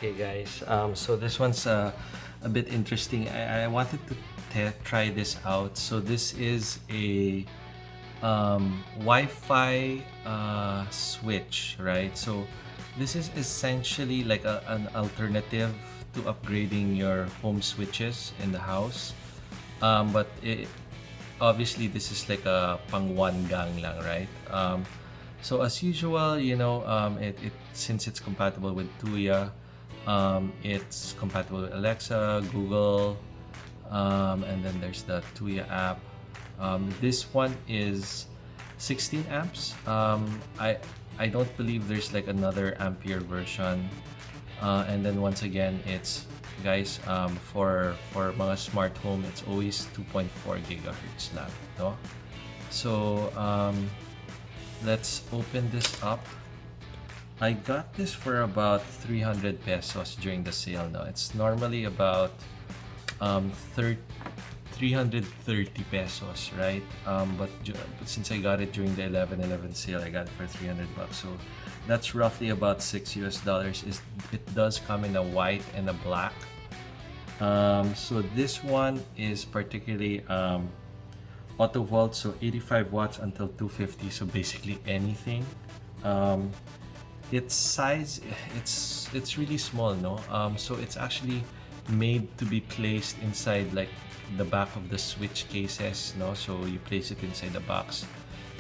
Okay guys, so this one's a bit interesting. I wanted to try this out. So this is a Wi-Fi switch, right? So this is essentially like an alternative to upgrading your home switches in the house. But obviously this is like a pang one gang lang, right? So as usual, it since it's compatible with Tuya, it's compatible with Alexa, Google, and then there's the Tuya app. This one is 16 amps. I don't believe there's like another ampere version. And then once again, it's guys, for mga smart home, it's always 2.4 gigahertz lang, no? So let's open this up. I got this for about 300 pesos during the sale. Now it's normally about 330 pesos, right? But since I got it during the 11/11 sale, I got it for 300 bucks. So that's roughly about $6. It does come in a white and a black. So this one is particularly auto volt, so 85 watts until 250. So basically anything. Its size, it's really small, no? So it's actually made to be placed inside like the back of the switch cases, no? So you place it inside the box,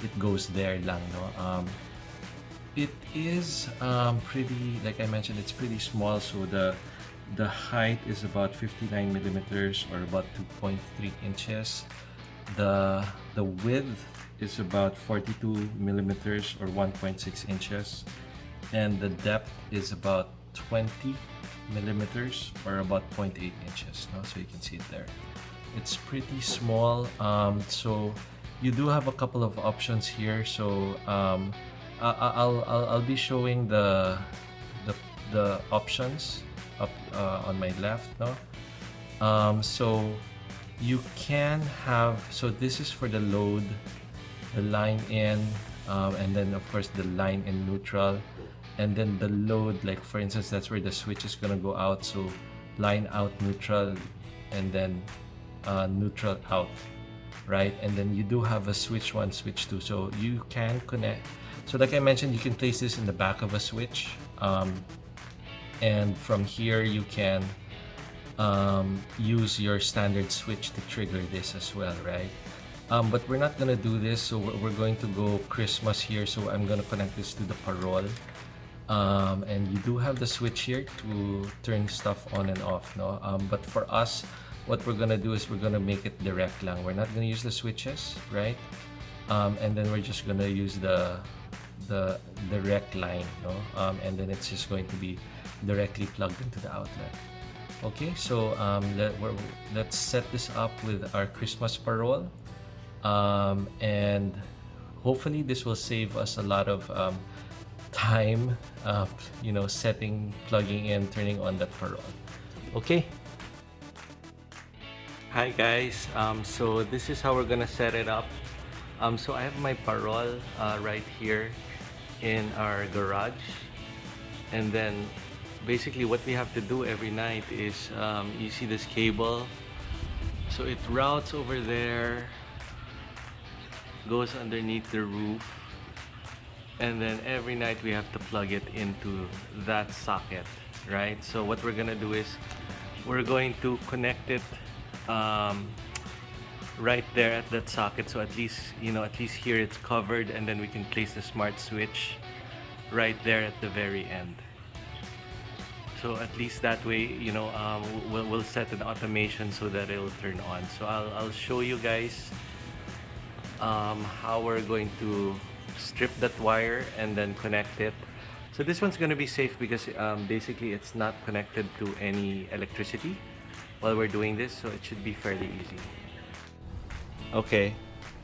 it goes there lang, no? It is pretty, like I mentioned, it's pretty small. So the height is about 59 millimeters or about 2.3 inches. The width is about 42 millimeters or 1.6 inches, and the depth is about 20 millimeters or about 0.8 inches, no? So you can see it there. It's pretty small. So you do have a couple of options here. So I'll be showing the options up on my left, no? So you can have, so this is for the load, the line in, and then of course the line in neutral, and then the load, like for instance, that's where the switch is gonna go out. So line out, neutral, and then neutral out, right? And then you do have a switch 1, switch 2, so you can connect. So like I mentioned, you can place this in the back of a switch, and from here you can use your standard switch to trigger this as well, right? But we're not gonna do this, so we're going to go Christmas here. So I'm gonna connect this to the Parol, and you do have the switch here to turn stuff on and off, no? But for us, what we're gonna do is we're gonna make it direct lang. We're not gonna use the switches, right? And then we're just gonna use the direct line, no? And then it's just going to be directly plugged into the outlet. Okay, so let's set this up with our Christmas Parol, and hopefully this will save us a lot of time, setting, plugging in, turning on that Parol. Okay. Hi guys, so this is how we're gonna set it up. So I have my Parol right here in our garage, and then basically what we have to do every night is, you see this cable, so it routes over there, goes underneath the roof, and then every night we have to plug it into that socket, right? So what we're gonna do is we're going to connect it right there at that socket, so at least here it's covered, and then we can place the smart switch right there at the very end. So at least that way, we'll set an automation so that it'll turn on. So I'll show you guys how we're going to strip that wire and then connect it. So this one's going to be safe because basically it's not connected to any electricity while we're doing this, so it should be fairly easy. Okay,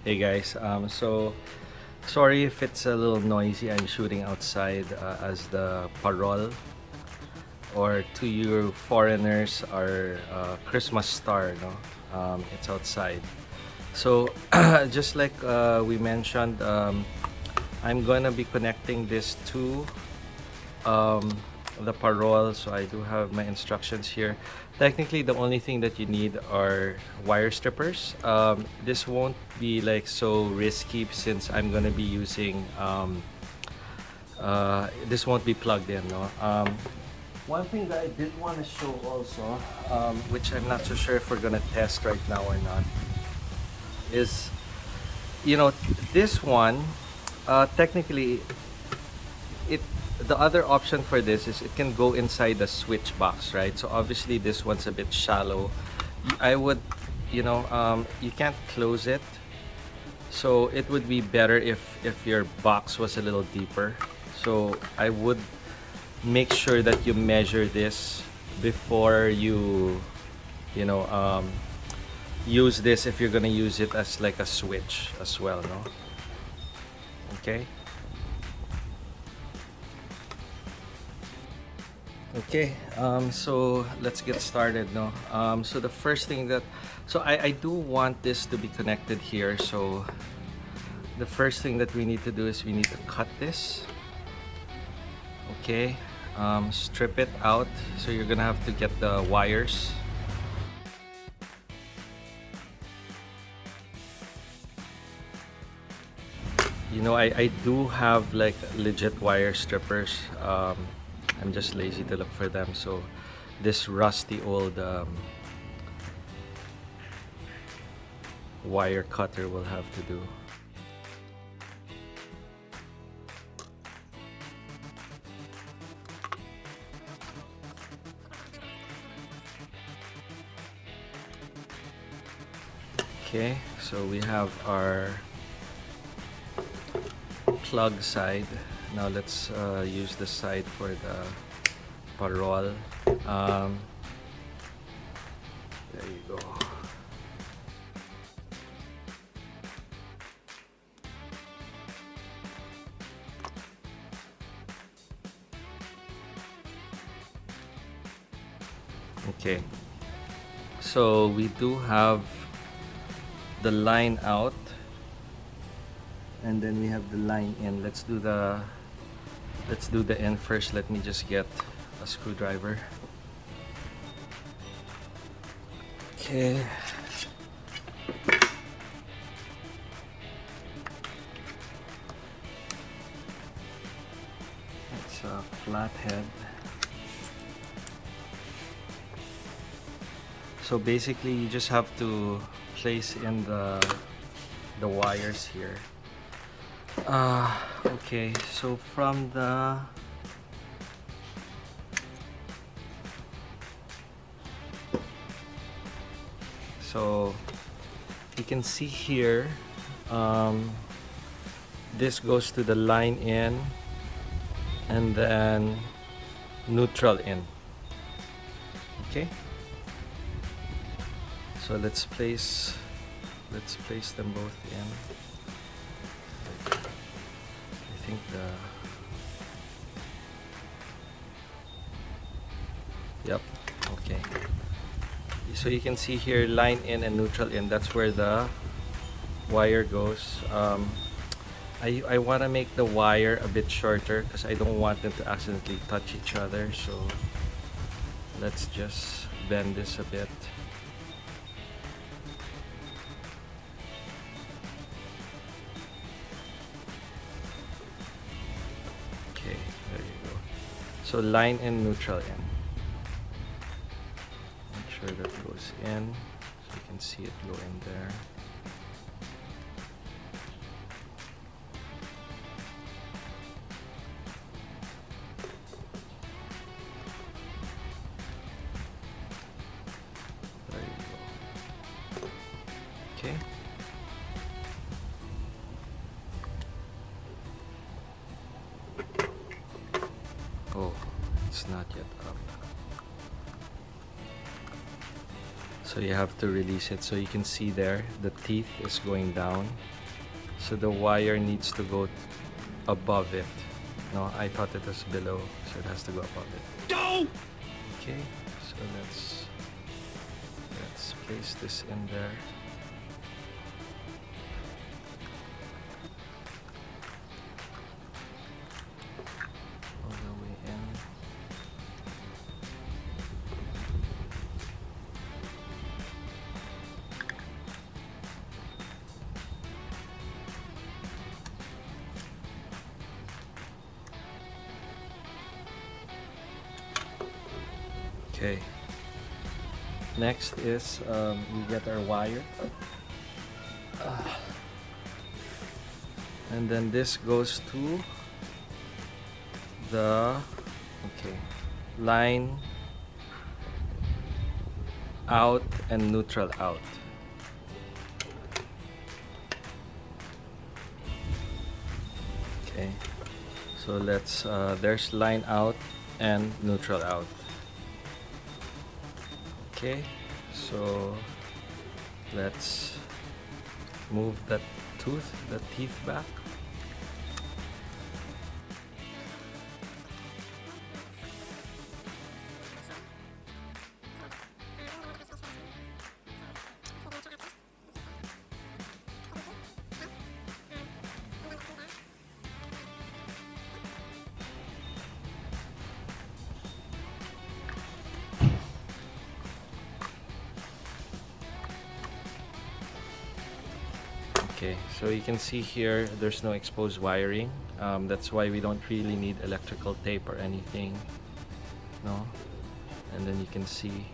hey guys, so sorry if it's a little noisy. I'm shooting outside as the Parol, or to you foreigners, our Christmas star, no? It's outside. So just like we mentioned, I'm gonna be connecting this to the parol. So I do have my instructions here. Technically, the only thing that you need are wire strippers. This won't be like so risky since I'm gonna be using this won't be plugged in, no. One thing that I did want to show also, which I'm not so sure if we're gonna test right now or not, is, you know, this one, technically, it the other option for this is it can go inside the switch box, right? So obviously this one's a bit shallow. I would, you can't close it, so it would be better if your box was a little deeper. So I would make sure that you measure this before you know use this, if you're gonna use it as like a switch as well, no? Okay. Okay, so let's get started, no? So the first thing that, so I do want this to be connected here. So the first thing that we need to do is we need to cut this. Okay, strip it out. So you're gonna have to get the wires. You know, I do have like legit wire strippers. I'm just lazy to look for them, so this rusty old wire cutter will have to do. Okay, so we have our plug side. Now let's use the side for the parol. There you go. Okay, so we do have the line out, and then we have the line in. Let's do the end first. Let me just get a screwdriver. Okay. It's a flathead. So basically you just have to place in the wires here. Okay, so from the so you can see here, this goes to the line in and then neutral in. Okay, so let's place them both in. I think yep, okay. So you can see here, line in and neutral in, that's where the wire goes. I want to make the wire a bit shorter because I don't want them to accidentally touch each other, so let's just bend this a bit. Okay, there you go. So line in, neutral in. Make sure that goes in so you can see it go in there. There you go. Okay. Oh, it's not yet up. So you have to release it. So you can see there, the teeth is going down. So the wire needs to go above it. No, I thought it was below, so it has to go above it. No! Okay, so let's place this in there. All the way in. Okay. Next is we get our wire. And then this goes to the line out and neutral out. Okay, so let's there's line out and neutral out. Okay, so let's move the teeth back. Okay, so you can see here there's no exposed wiring. That's why we don't really need electrical tape or anything. No? And then you can see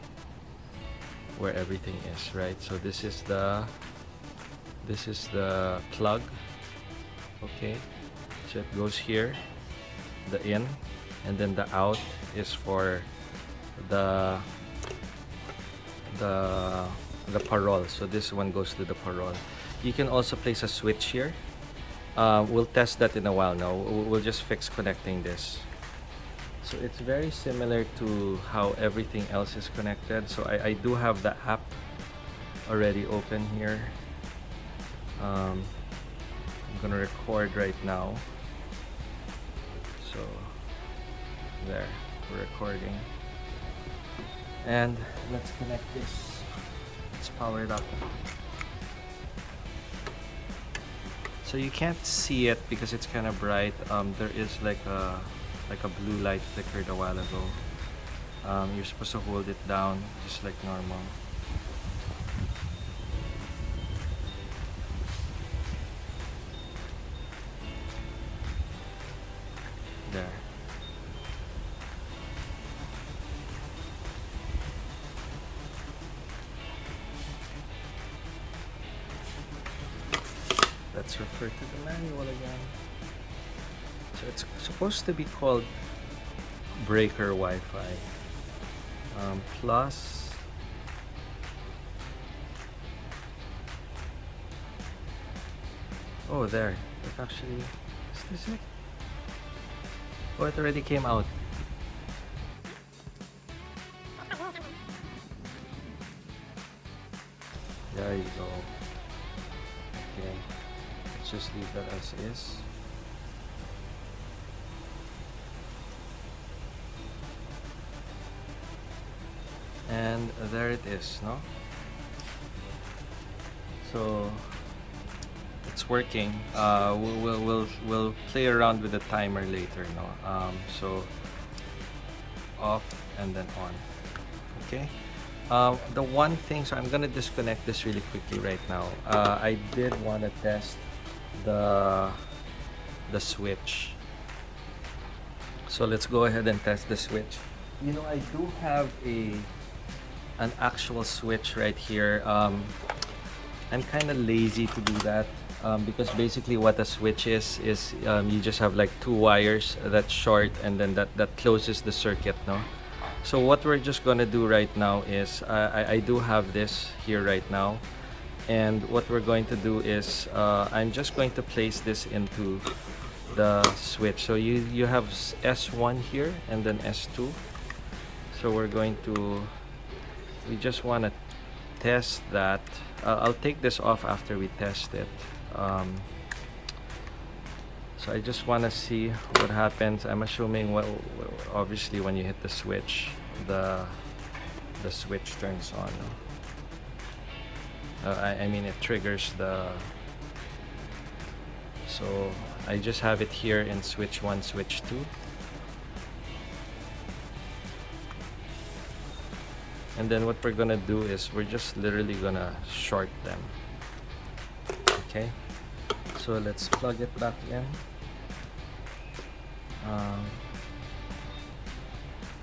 where everything is, right? So this is the plug. Okay, so it goes here, the in, and then the out is for the parol. So this one goes to the parol. You can also place a switch here. We'll test that in a while now. We'll just fix connecting this. So it's very similar to how everything else is connected. So I do have the app already open here. I'm gonna record right now. So there, we're recording. And let's connect this. Let's power it up. So you can't see it because it's kind of bright. There is like a blue light flickered a while ago. You're supposed to hold it down just like normal. There. Let's refer to the manual again. So it's supposed to be called breaker Wi-Fi plus oh there, it actually is this it? Oh, it already came out. There you go. Okay, let's just leave that as is. And there it is, no? So it's working. We'll play around with the timer later, no? So off and then on. Okay. The one thing, so I'm gonna disconnect this really quickly right now. I did want to test the switch. So let's go ahead and test the switch. You know, I do have an actual switch right here. I'm kind of lazy to do that because basically what a switch is you just have like two wires that short and then that closes the circuit, no? So what we're just gonna do right now is I do have this here right now, and what we're going to do is I'm just going to place this into the switch. So you have S1 here and then S2. So we just want to test that. I'll take this off after we test it. So I just want to see what happens. I'm assuming obviously when you hit the switch, the switch turns on. I mean it triggers the. So I just have it here in switch 1, switch 2. And then what we're gonna do is we're just literally gonna short them. Okay, so let's plug it back in.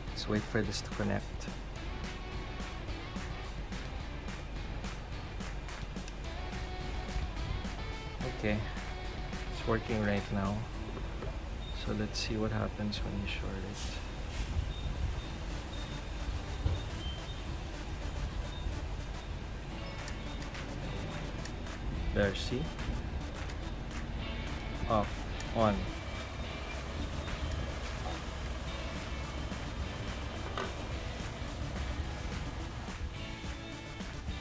Let's wait for this to connect. Okay, it's working right now. So let's see what happens when you short it. There, see? Off, on.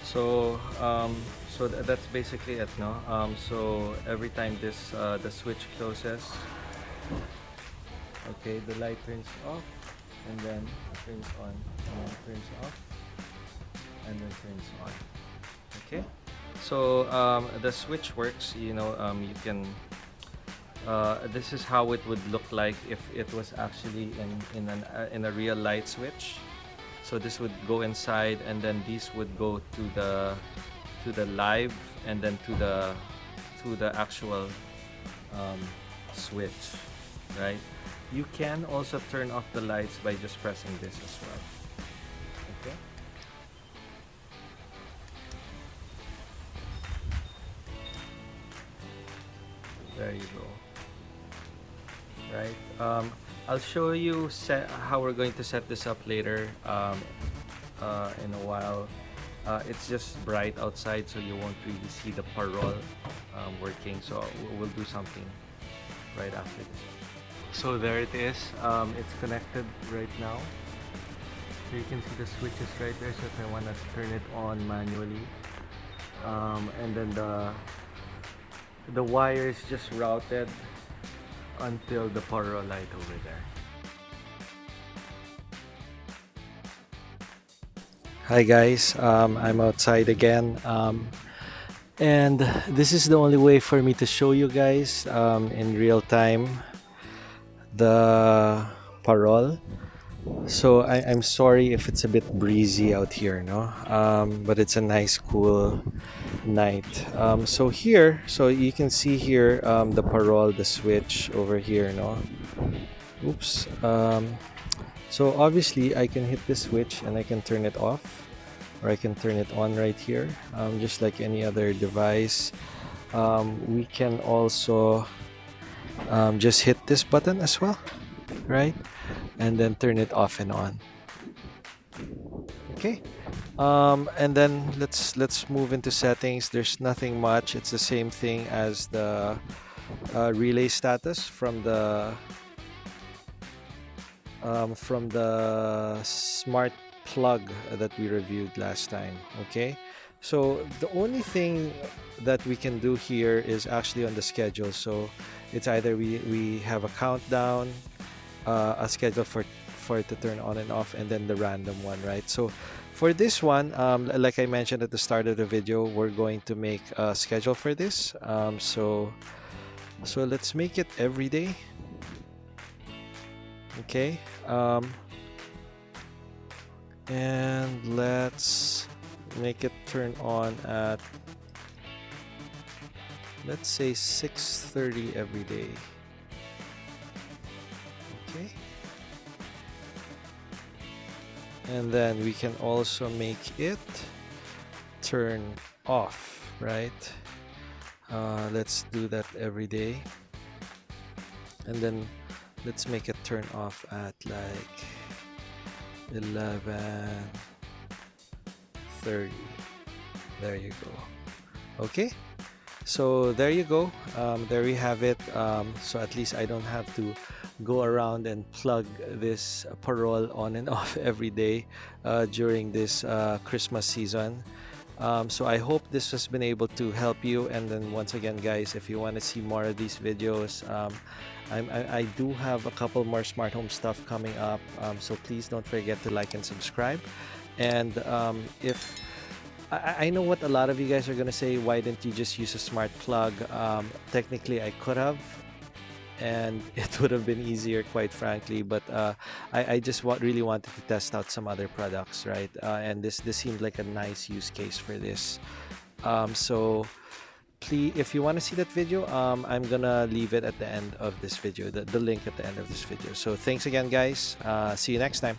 So that's basically it, no? So every time this the switch closes, okay, the light turns off, and then turns on, and then turns off, and then turns on. Okay. So the switch works. You know, you can. This is how it would look like if it was actually in a real light switch. So this would go inside, and then these would go to the live, and then to the actual switch, right? You can also turn off the lights by just pressing this as well. Okay. There you go. Right. I'll show you how we're going to set this up later in a while. It's just bright outside, so you won't really see the parol working. So we'll do something right after this. So there it is. It's connected right now. So you can see the switches right there. So if I want to turn it on manually, and then the wire is just routed until the parol light over there. Hi guys, I'm outside again, and this is the only way for me to show you guys in real time the parol. So I'm sorry if it's a bit breezy out here, no? But it's a nice cool night. So here, so you can see here the parol, the switch over here, no? Oops. So obviously I can hit this switch and I can turn it off, or I can turn it on right here, just like any other device. We can also just hit this button as well, right? And then turn it off and on. Okay. And then let's move into settings. There's nothing much. It's the same thing as the relay status from the smart plug that we reviewed last time. Okay, so the only thing that we can do here is actually on the schedule. So it's either we have a countdown, a schedule for it to turn on and off, and then the random one, right? So for this one, like I mentioned at the start of the video, we're going to make a schedule for this. So let's make it every day. Okay, and let's make it turn on at, let's say, 6:30 every day. Okay, and then we can also make it turn off, right? Let's do that every day, and then let's make it turn off at like 11:30. There you go. Okay, so there you go. There we have it. So at least I don't have to go around and plug this parol on and off every day during this Christmas season. So I hope this has been able to help you. And then once again, guys, if you want to see more of these videos, I do have a couple more smart home stuff coming up, so please don't forget to like and subscribe. And if I know what a lot of you guys are gonna say, why didn't you just use a smart plug? Technically I could have, and it would have been easier, quite frankly, but I just really wanted to test out some other products, right? And this seemed like a nice use case for this. So please, if you want to see that video, I'm gonna leave it at the end of this video, the link at the end of this video. So thanks again, guys. See you next time.